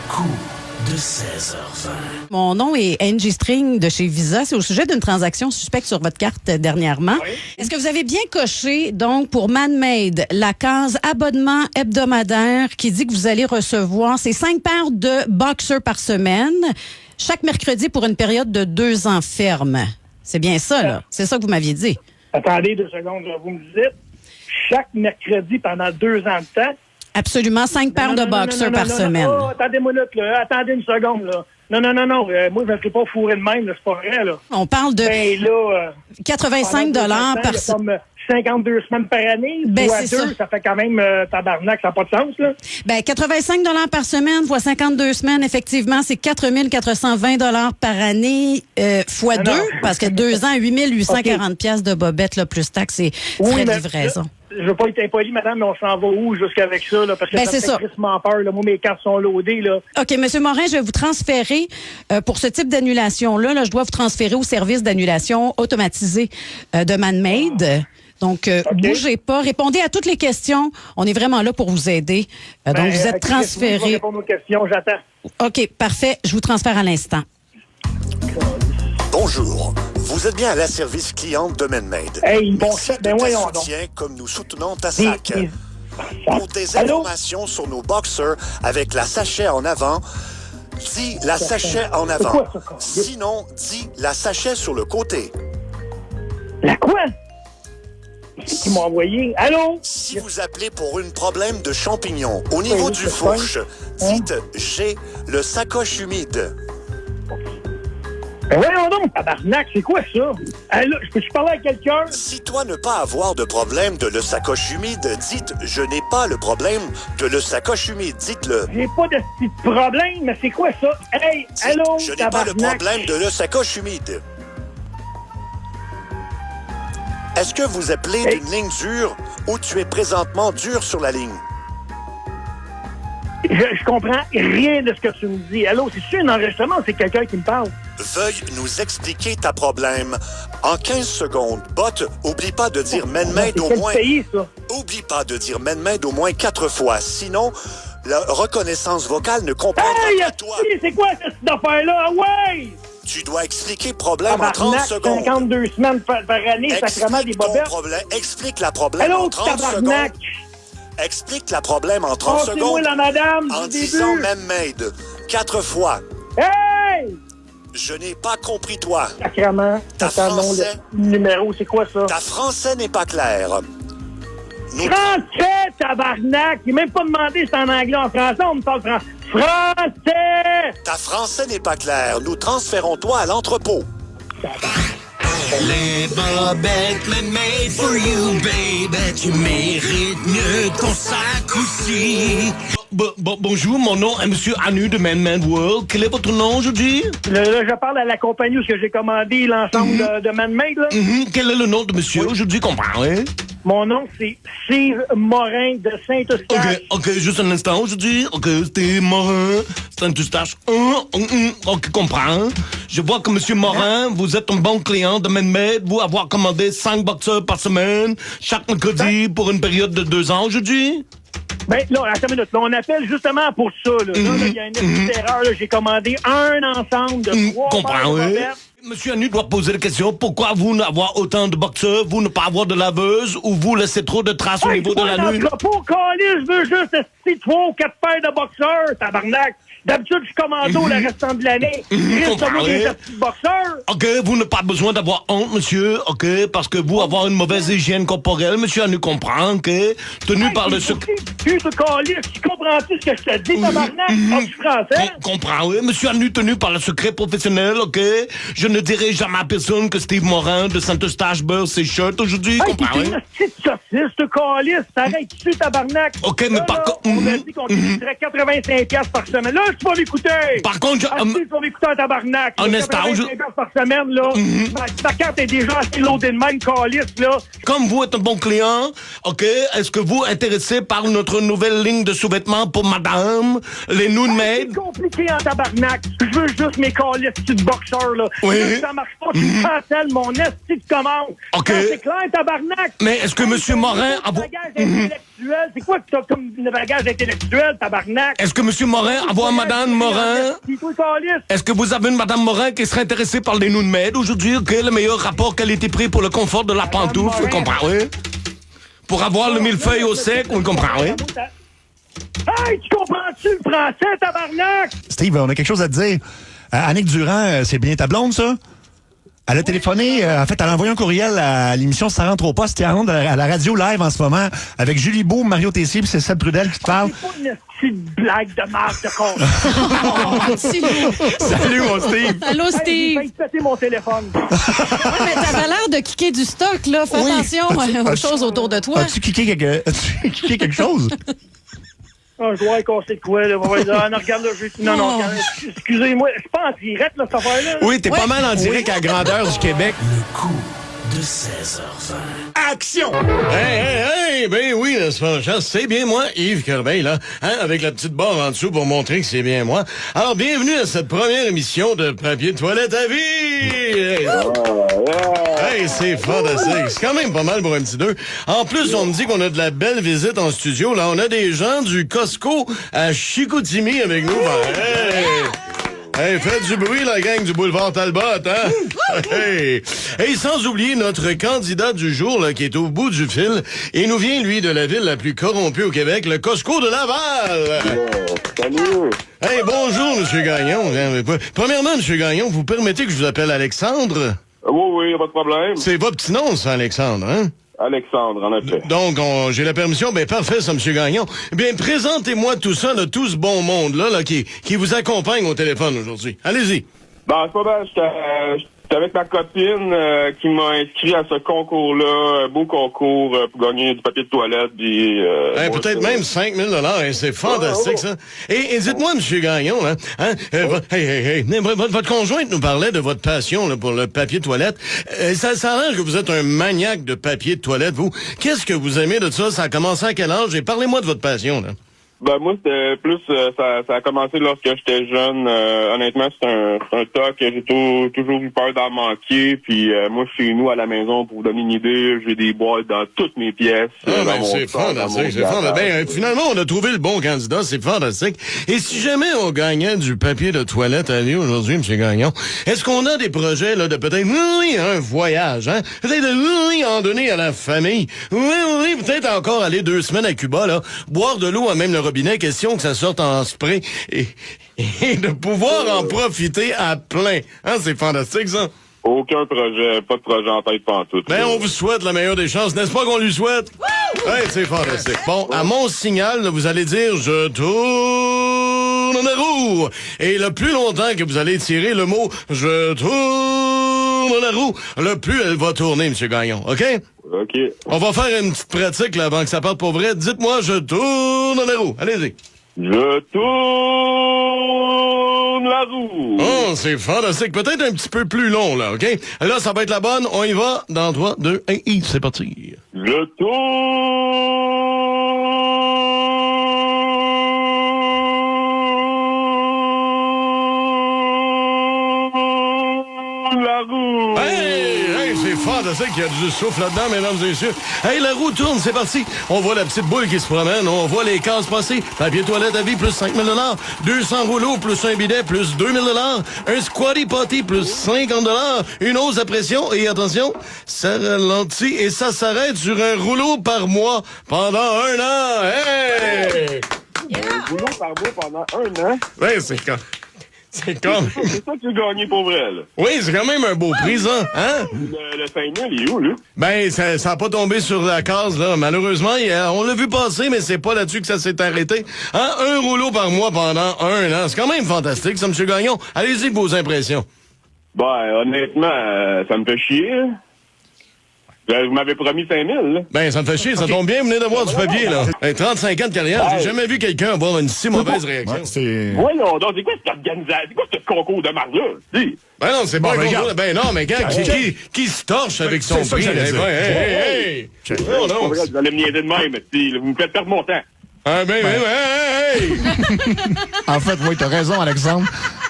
Coup de 16h20. Mon nom est Angie String de chez Visa. C'est au sujet d'une transaction suspecte sur votre carte dernièrement. Oui. Est-ce que vous avez bien coché, donc, pour ManMade, la case abonnement hebdomadaire qui dit que vous allez recevoir ces 5 paires de boxers par semaine, chaque mercredi pour une période de 2 ans ferme? C'est bien ça, là. C'est ça que vous m'aviez dit. Attendez 2 secondes, là. Vous me dites, chaque mercredi pendant 2 ans de temps. Absolument, 5 paires de boxers par semaine. Oh, attendez une minute, là. Attendez une seconde, là. Non. Moi, je ne me ferai pas fourrer de même, là. C'est pas vrai, là. On parle de Ben, là, 85 $ par semaine. Comme 52 semaines par année. Ben, fois c'est 2, ça fait quand même tabarnak, ça n'a pas de sens, là. Ben, 85 $ par semaine fois 52 semaines, effectivement, c'est 4 420 $ par année fois 2, parce que 2 ans, 8 840 piastres de bobette, là, plus taxes et frais de livraison. Je veux pas être impoli, madame, mais on s'en va où jusqu'avec ça, là? Parce que Ben, ça c'est fait ça. crissement peur, là. Moi, mes cartes sont loadées, là. OK, M. Morin, je vais vous transférer, pour ce type d'annulation-là, là, je dois vous transférer au service d'annulation automatisé de ManMade. Donc, bougez pas. Répondez à toutes les questions. On est vraiment là pour vous aider. Donc, vous êtes Je vais transféré. répondre aux questions, j'attends. OK, parfait. Je vous transfère à l'instant. Bonjour. Vous êtes bien à la service client de ManMade. Hey, bon, Merci de ben ta voyons donc. soutien comme nous soutenons ta sac. Pour des Allô? informations sur nos boxers avec la sachet en avant, dis la sachet en C'est avant. quoi ça, quoi? Sinon, dis la sachet sur le côté. La quoi? C'est qui m'a envoyé? Allô? Si vous appelez pour un problème de champignons au niveau Oui, du c'est fourche, ça. dites j'ai le sacoche humide. Ben voyons donc, tabarnak, c'est quoi ça? Allô, peux-tu parler à quelqu'un? Si toi ne pas avoir de problème de le sacoche humide, dites je n'ai pas le problème de le sacoche humide. Dites-le. J'ai pas de petit problème, mais c'est quoi ça? Hey, Dites, allô, je n'ai pas le tabarnak? problème de le sacoche humide. Est-ce que vous appelez Hey. d'une ligne dure ou tu es présentement dur sur la ligne? Je comprends rien de ce que tu me dis. Allô, c'est-tu un enregistrement ou c'est quelqu'un qui me parle? Veuille nous expliquer ta problème en 15 secondes. Bot, oublie pas de dire ManMade C'est au quel moins... pays, ça? Oublie pas de dire ManMade au moins 4 fois. Sinon, la reconnaissance vocale ne comprendra Hey, pas toi. asti, c'est quoi cette affaire-là? Ah ouais! Tu dois expliquer problème en 30 Tabarnak, secondes. 52 semaines par année, sacrément des Explique ton bobettes. problème. Explique la problème Allô, en 30 tabarnak! secondes. Explique la problème en 30 Passez-moi secondes la madame en du disant début. ManMade 4 fois. Hey! Je n'ai pas compris toi. Sacrément. Ta Attends, non, français. le numéro, c'est quoi ça? Ta français n'est pas clair. Nous... Français, tabarnak! Il m'a même pas demandé si c'est en anglais ou en français, on me parle français. Français! Ta français n'est pas clair. Nous transférons toi à l'entrepôt. Les bobettes made for you, baby. Tu mérites mieux ton sac aussi. Bonjour, mon nom est Monsieur Anu de ManMade World. Quel est votre nom aujourd'hui? Là, je parle à la compagnie où j'ai commandé l'ensemble de ManMade, là. Quel est le nom de monsieur aujourd'hui qu'on parle? Hein? Mon nom, c'est Steve Morin de Saint-Eustache. Ok, juste un instant aujourd'hui. Ok, c'était Morin, Saint-Eustache. Ok, comprends. Je vois que Monsieur Morin, vous êtes un bon client de ManMade. Vous avoir commandé 5 boxers par semaine, chaque mercredi pour une période de 2 ans aujourd'hui? Ben, là, attends une minute. Là, on appelle justement pour ça, là. Là, il y a une petite erreur, là. J'ai commandé un ensemble de 3 paires Comprends, de oui. bobettes. Monsieur Anu doit poser la question, pourquoi vous n'avoir autant de boxeurs, vous ne pas avoir de laveuse, ou vous laissez trop de traces au niveau de la nuit? Pour coller, je veux juste esti 3 ou 4 paires de boxeurs, tabarnak. D'habitude, je commande le restant de l'année. Reste-moi comprends, des oui. petits boxeurs. Ok, vous n'avez pas besoin d'avoir honte, monsieur, ok, parce que vous avoir une mauvaise hygiène corporelle, monsieur Anu comprend, ok, tenu par le secret... Tu te coller, tu comprends-tu ce que je te dis, tabarnak? Ah, tu français? Comprend, oui, monsieur Anu tenu par le secret professionnel, ok, je ne dirai jamais à personne que Steve Morin de Saint-Eustache beurre ses shirts aujourd'hui, Hey, t'es comprend, oui? une petite saucisse, te calice. T'arrêtes-tu, tabarnak? Ok, mais Là, par là, contre- on a dit qu'on coûterait 85$ par semaine. Là, tu vas m'écouter. Par contre, je- Ah, si, tu vas m'écouter en tabarnak. Un instant, 85$ par semaine, là. Ta carte est déjà assez loadée de même, calice, là. Comme vous êtes un bon client, ok, est-ce que vous intéressé par notre nouvelle ligne de sous-vêtements pour madame, les Nude C'est Made? compliqué en tabarnak. Je veux juste mes calices de boxeurs, là. Oui. juste, ça marche pas. Tu cancelles mon esti de commande. OK. Non, c'est clair, tabarnak. Mais est-ce que M. Morin a... Bagage intellectuel. C'est quoi que t'as comme bagage intellectuel, tabarnak? Est-ce que M. Morin a voir Madame Morin? Est-ce que vous avez une Madame Morin qui serait intéressée par les Nude Med aujourd'hui? OK, le meilleur rapport qualité-prix pour le confort de la pantoufle, vous comprenez? Pour avoir le millefeuille au sec, vous comprenez? Hey, tu comprends-tu le français, tabarnak? Steve, on a quelque chose à te dire. Annick Durand, c'est bien ta blonde, ça? Elle a téléphoné, en fait, elle a envoyé un courriel à l'émission Ça rentre au poste, à la radio live en ce moment, avec Julie Beau, Mario Tessier, puis c'est Seb Prudel qui te parle. C'est pas une petite blague de marque de con. Salut, mon Steve. Allô, Hey, Steve. j'ai failli te péter mon téléphone. Ouais, mais t'avais l'air de kicker du stock, là. Fais attention aux choses autour de toi. As-tu kické quelque chose? Ah, je dois casser de quoi, là. Non, regarde, là, non, excusez-moi. Je suis pas en direct, là, cette affaire-là. Oui, t'es pas mal en direct à la grandeur du Québec. Le coup de 16h20. Action! Hey, ben oui, n'est-ce pas, Jean? C'est bien moi, Yves Corbeil, là, hein, avec la petite barre en dessous pour montrer que c'est bien moi. Alors, bienvenue à cette première émission de Papier de toilette à vie! Hey, c'est fantastique. C'est quand même pas mal pour un petit deux. En plus, on me dit qu'on a de la belle visite en studio. Là, on a des gens du Costco à Chicoutimi avec nous. Hey, faites du bruit, la gang du boulevard Talbot, hein? Hey. Et sans oublier notre candidat du jour, là, qui est au bout du fil. Et nous vient, lui, de la ville la plus corrompue au Québec, le Costco de Laval. Salut! Hey, bonjour, Monsieur Gagnon. Premièrement, Monsieur Gagnon, vous permettez que je vous appelle Alexandre? Oui, pas de problème. C'est votre petit nom, ça, Alexandre, hein? Alexandre, en effet. Donc, j'ai la permission. Ben, parfait, ça, M. Gagnon. Bien, présentez-moi tout ça, là, tout ce bon monde-là, qui vous accompagne au téléphone aujourd'hui. Allez-y. Ben, c'est pas mal. J'étais avec ma copine qui m'a inscrit à ce concours-là, un beau concours pour gagner du papier de toilette. Puis, peut-être même 5 000 $. C'est fantastique, ça. Et dites-moi, M. Gagnon, votre conjointe nous parlait de votre passion là, pour le papier de toilette. Ça a l'air que vous êtes un maniaque de papier de toilette, vous. Qu'est-ce que vous aimez de ça? Ça a commencé à quel âge? Et parlez-moi de votre passion, là. Ben moi c'était plus ça a commencé lorsque j'étais jeune. Honnêtement, c'est un toc que j'ai toujours eu peur d'en manquer. Puis moi chez nous à la maison, pour vous donner une idée, j'ai des boîtes dans toutes mes pièces. C'est fantastique, c'est fantastique. Ben, finalement, on a trouvé le bon candidat, c'est fantastique. Et si jamais on gagnait du papier de toilette à vie aujourd'hui, M. Gagnon, est-ce qu'on a des projets là de peut-être un voyage, hein? Peut-être en donner à la famille. Oui, peut-être encore aller 2 semaines à Cuba, là, boire de l'eau à même le robinet, question que ça sorte en spray et de pouvoir en profiter à plein. Hein, c'est fantastique, ça? Aucun projet, pas de projet en tête pantoute. Ben, on vous souhaite la meilleure des chances, n'est-ce pas qu'on lui souhaite? Hey, c'est fantastique. Bon, à mon signal, là, vous allez dire « Je tourne la roue ». Et le plus longtemps que vous allez tirer le mot « Je tourne la roue », le plus elle va tourner, M. Gagnon, OK? OK. On va faire une petite pratique là, avant que ça parte pour vrai. Dites-moi « Je tourne la roue ». Allez-y. Je tourne la roue. Oh, c'est fantastique. Peut-être un petit peu plus long, là, OK? Là, ça va être la bonne. On y va dans 3, 2, 1, c'est parti. Je tourne la roue. Hey, c'est fantastique. Il y a du souffle là-dedans, mesdames et messieurs. Hey, la roue tourne, c'est parti. On voit la petite boule qui se promène. On voit les cases passer. Papier toilette à vie, plus 5 000 $. 200 rouleaux, plus un bidet, plus 2 000 $. Un squatty potty, plus 50 $. Une hausse à pression. Et attention, ça ralentit et ça s'arrête sur un rouleau par mois pendant 1 an. Hey! Un boulot par mois pendant 1 an. Ouais, c'est comme... C'est comme... C'est ça que tu as gagné pour vrai, là. Oui, c'est quand même un beau prix, ça. Hein? Le 5 000, il est où, là? Ben, ça a pas tombé sur la case, là. Malheureusement, on l'a vu passer, mais c'est pas là-dessus que ça s'est arrêté. Hein? Un rouleau par mois pendant 1 an. C'est quand même fantastique, ça, M. Gagnon. Allez-y, vos impressions. Ben, honnêtement, ça me fait chier, là. Vous m'avez promis 5 000, là. Ben, ça me fait chier, ça tombe bien, venez d'avoir du papier, là. 35 ans de carrière, j'ai jamais vu quelqu'un avoir une si mauvaise réaction. Voyons donc, c'est quoi cette organisation? C'est quoi ce concours de marde-là? Si. Ben non, c'est pas un concours. regarde. Ben non, mais gars, qui se torche avec son ça que prix? j'allais dire. Hey! Non, non. Vous allez me niaiser de même, si, vous me faites perdre mon temps. Ah, ben, hey! En fait, oui, t'as raison, Alexandre.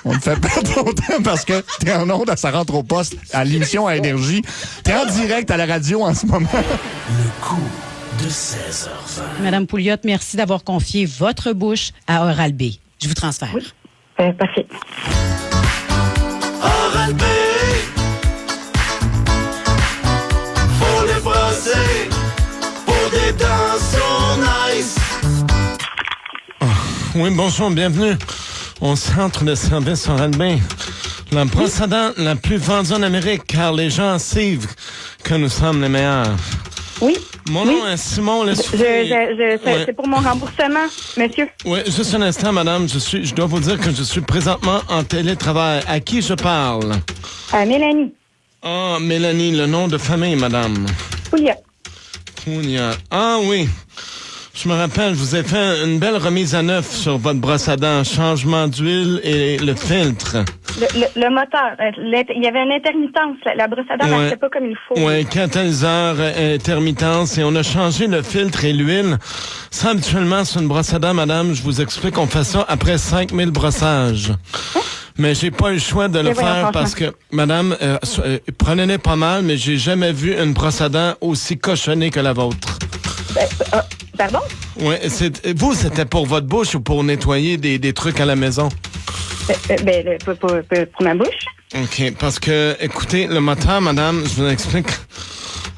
On te fait perdre ton temps parce que t'es en onde, ça rentre au poste, à l'émission à Énergie. T'es en direct à la radio en ce moment. Le coup de 16h20. Madame Pouliot, merci d'avoir confié votre bouche à Oral-B. Je vous transfère. Oui. Parfait. Oral-B, faut les brosser pour des dents so nice. Oui, bonjour, bienvenue au centre de service Oral-B. La brosse à dents la plus vendue en Amérique, car les gens savent que nous sommes les meilleurs. Oui. Mon nom est Simon Lessoufflé. C'est pour mon remboursement, monsieur. Oui, juste un instant, madame. Je dois vous dire que je suis présentement en télétravail. À qui je parle? Mélanie. Ah, Mélanie, le nom de famille, madame. Pouliot. Pouliot. Ah oui. Je me rappelle, je vous ai fait une belle remise à neuf sur votre brosse à dents. Changement d'huile et le filtre. Le moteur, il y avait une intermittence. La brosse à dents ne marchait pas comme il faut. Oui, catalyseur, intermittence, et on a changé le filtre et l'huile. Ça, habituellement, c'est une brosse à dents, madame. Je vous explique, on fait ça après 5000 brossages. Mais j'ai pas eu le choix de le faire parce que, madame, prenez-les pas mal, mais j'ai jamais vu une brosse à dents aussi cochonnée que la vôtre. Pardon? Oui, c'était pour votre bouche ou pour nettoyer des trucs à la maison? Pour ma bouche. OK, parce que, écoutez, le moteur, madame, je vous explique.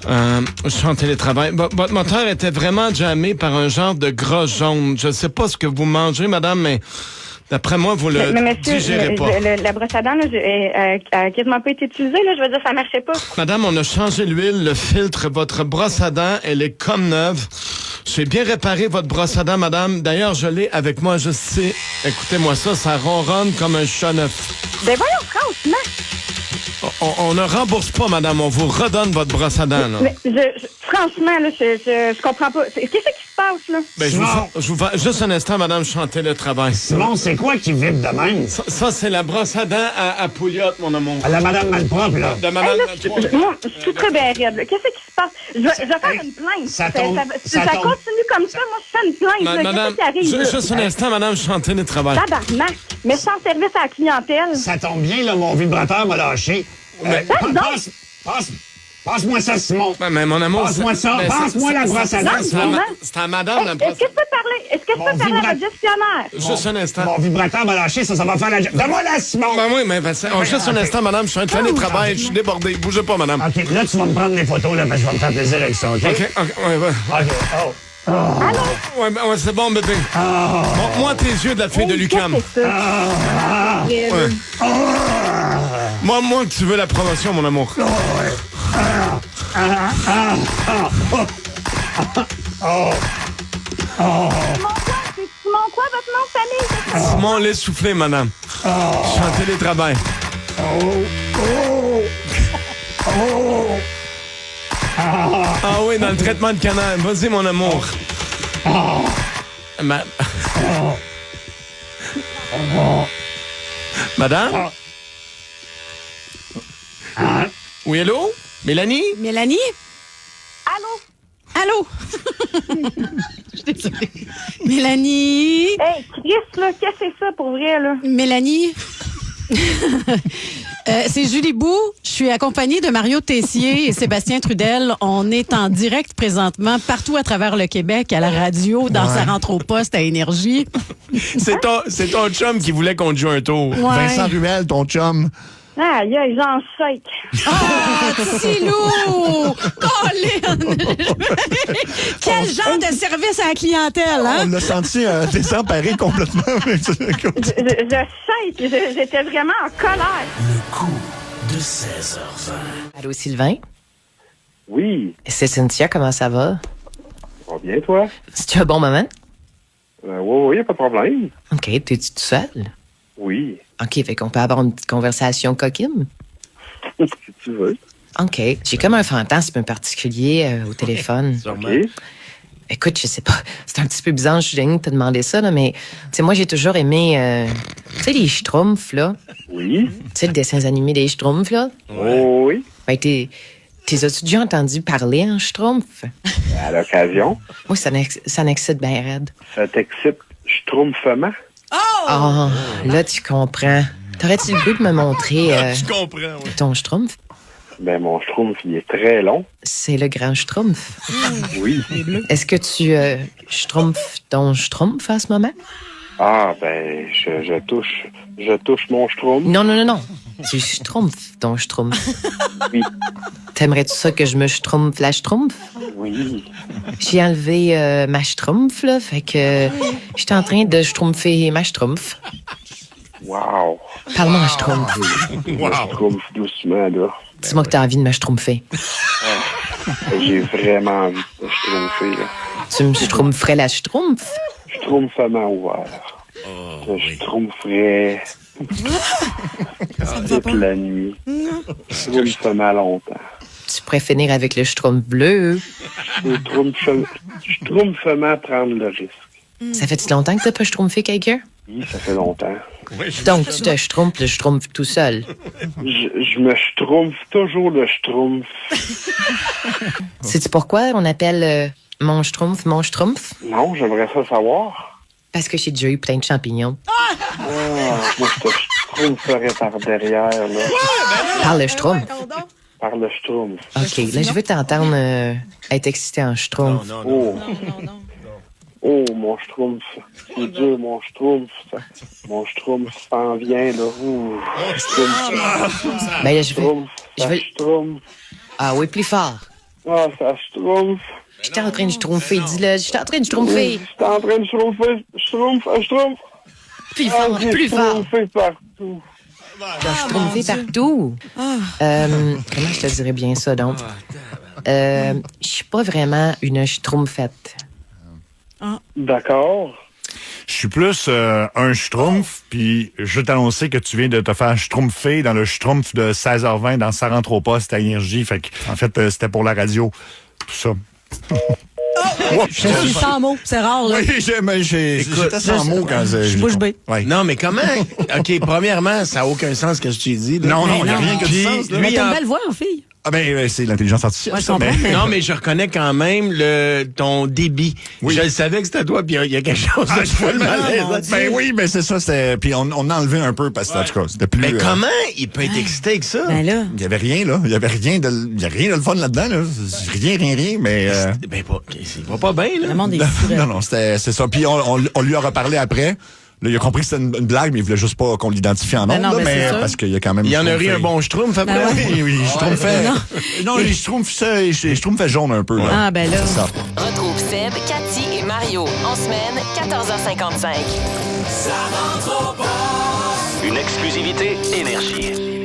Je suis en télétravail. Votre moteur était vraiment jammé par un genre de gras jaune. Je sais pas ce que vous mangez, madame, mais d'après moi, vous le digérez pas. La brosse à dents, là, a quasiment pas été utilisée. Là, je veux dire, ça marchait pas. Madame, on a changé l'huile, le filtre. Votre brosse à dents, elle est comme neuve. J'ai bien réparé votre brosse à dents, madame. D'ailleurs, je l'ai avec moi, je sais. Écoutez-moi ça ronronne comme un chat neuf. Ben voyons, franchement. On ne rembourse pas, madame. On vous redonne votre brosse à dents, là. Mais franchement, là, je comprends pas. Qu'est-ce qui se passe, là? Ben, je vous juste un instant, madame, je suis en télétravail. Simon, c'est quoi qui vibre de même? Ça c'est la brosse à dents à Pouliot, mon amour. À la madame Malpropre, là. De madame Moi, je suis très bien raide, là. Qu'est-ce qui se passe? Je vais faire une plainte. Ça continue comme ça, moi, je fais une plainte. Madame, qu'est-ce qui arrive? juste un instant, madame, je suis en télétravail. Tabarnak! Mais sans service à la clientèle. Ça tombe bien, là, mon vibrateur m'a lâché. Passe-moi ça, Simon. Mais mon amour... Passe-moi ça. Passe-moi la brosse à dents. C'est à madame, la brosse. Est-ce que je peux parler à votre gestionnaire? Juste un instant. Mon vibrateur m'a lâché, ça va faire la... Donne-moi la, Simon. Ben oui, mais juste un instant, madame, je suis en télétravail, je suis débordé. Bougez pas, madame. OK, là, tu vas me prendre des photos, là, mais je vais me faire plaisir avec ça, OK? OK, ouais. OK, Allô? Ouais, c'est bon, bébé. Montre-moi tes yeux de la fille de Lucam. Moi que tu veux la promotion, mon amour. Simon quoi, votre nom de famille? Simon Lessoufflé, madame. Je suis en télétravail. Ah oui, dans le traitement de canal. Vas-y, mon amour. Madame? Oui, allô? Mélanie? Mélanie? Allô? Allô? Je suis désolée. Mélanie? Hey, Chris, là, qu'est-ce que c'est ça pour vrai, là? Mélanie? C'est Julie Bou. Je suis accompagnée de Mario Tessier et Sébastien Trudel. On est en direct présentement partout à travers le Québec, à la radio, dans sa rentre au poste à Énergie. C'est ton chum qui voulait qu'on te joue un tour. Ouais. Vincent Ruel, ton chum. Aïe, j'en sais. Ah, Silou! Colin! Quel genre de service à la clientèle, hein? On l'a senti désemparé complètement. Je sais, j'étais vraiment en colère. Le coup de 16h20. Allô, Sylvain? Oui. C'est Cynthia, comment ça va? Ça va bien, toi? C'est-tu un bon moment? Oui, pas de problème. OK, t'es-tu tout seul? Oui. OK, fait qu'on peut avoir une petite conversation coquine? Si tu veux. OK. J'ai comme un fantasme particulier au téléphone. OK. Écoute, je sais pas, c'est un petit peu bizarre, je suis gênée de te demander ça, là, mais tu sais, moi, j'ai toujours aimé, tu sais, les Schtroumpfs, là. Oui. Tu sais, le dessin animé des Schtroumpfs, là. Oh, oui. Ben, t'es as-tu déjà entendu parler en Schtroumpf? À l'occasion. Oui, ça m'excite bien raide. Ça t'excite schtroumpfement? Oh, là, tu comprends. T'aurais-tu le goût de me montrer Je comprends, oui. ton schtroumpf? Ben, mon schtroumpf, il est très long. C'est le grand schtroumpf. Oui. Est-ce que tu schtroumpfes ton schtroumpf en ce moment? Ah, ben, je touche mon schtroumpf. Non. Tu schtroumpfes ton schtroumpf. Oui. T'aimerais-tu ça que je me schtroumpfe la schtroumpf? Oui. J'ai enlevé ma schtroumpf, là, fait que j'étais en train de schtroumpfer ma schtroumpf. Wow. Parle-moi en schtroumpf. Wow. Je schtroumpf doucement, là. Dis-moi que t'as envie de me schtroumpfer. J'ai vraiment envie de schtroumpfer, là. Tu me schtroumpferais la schtroumpf? Schtroumpfement ouvert. Je schtroumpferais toute la nuit. Schtroumpfement longtemps. Tu pourrais finir avec le schtroumpf bleu. Schtroumpfement prendre le risque. Ça fait-tu longtemps que t'as pas schtroumpfé quelqu'un? Oui, ça fait longtemps. Donc, tu te schtroumpfes le schtroumpf tout seul. Je me schtroumpfe toujours le schtroumpf. Sais-tu pourquoi on appelle mon schtroumpf? Non, j'aimerais ça savoir. Parce que j'ai déjà eu plein de champignons. Moi, je te schtroumpferais par derrière, là. Par le schtroumpf? Par le schtroumpf. OK, là, je veux t'entendre être excité en schtroumpf. Oh, mon schtroumpf. C'est dur, mon schtroumpf. Mon schtroumpf s'en vient, là. Ouh. Ben là, je vais... Schtroumpf. Ah oui, plus fort. Ah, ça schtroumpf. J'étais en train de schtroumpfer, dis-le. J'étais en train de schtroumpfer. J'étais en train de schtroumpfer. Schtroumpf. Plus fort, plus fort. Schtroumpfer partout. T'as schtroumpfé partout. Comment je te dirais bien ça, donc? Je suis pas vraiment une schtroumpfette. D'accord. Je suis plus un schtroumpf, puis je veux t'annoncer que tu viens de te faire schtroumpfer dans le schtroumpf de 16h20 dans Ça rentre au poste à Énergie. Fait que, en fait, c'était pour la radio. Tout ça. Je suis sans mots, c'est rare, là. Oui, j'étais sans mots quand je suis bouche bée. Ouais. Non, mais comment? OK, premièrement, ça n'a aucun sens ce que je t'ai dit. Là. Non, il n'y a rien que du sens. Là. Mais t'as une belle voix, fille. Ah ben, c'est l'intelligence artificielle. Ouais, je comprends. Non, mais je reconnais quand même ton débit. Oui. Je le savais que c'était toi, puis il y a quelque chose de folle malaise. Ben oui, mais c'est ça. Puis on a enlevé un peu parce que, en tout cas, c'était plus... Mais comment il peut être excité avec ça? Ben là. Il y avait rien, là. Il y avait rien de le fun là-dedans, là. Rien, mais... Ben, il va pas bien, là. Le monde est fou, là. Non, c'est ça. Puis on lui a reparlé après. Là, il a compris que c'était une blague, mais il voulait juste pas qu'on l'identifie en nom, Ben non, là, mais c'est mais sûr. parce qu'il y a quand même... Il y en a ri un bon schtroumpf après. Ben ouais. Oui, je trouve Non, je trouve fait jaune un peu, là. Ah, ben là. C'est ça. Retrouve Seb, Cathy et Mario en semaine, 14h55. Ça rentre au poste. Une exclusivité Énergie.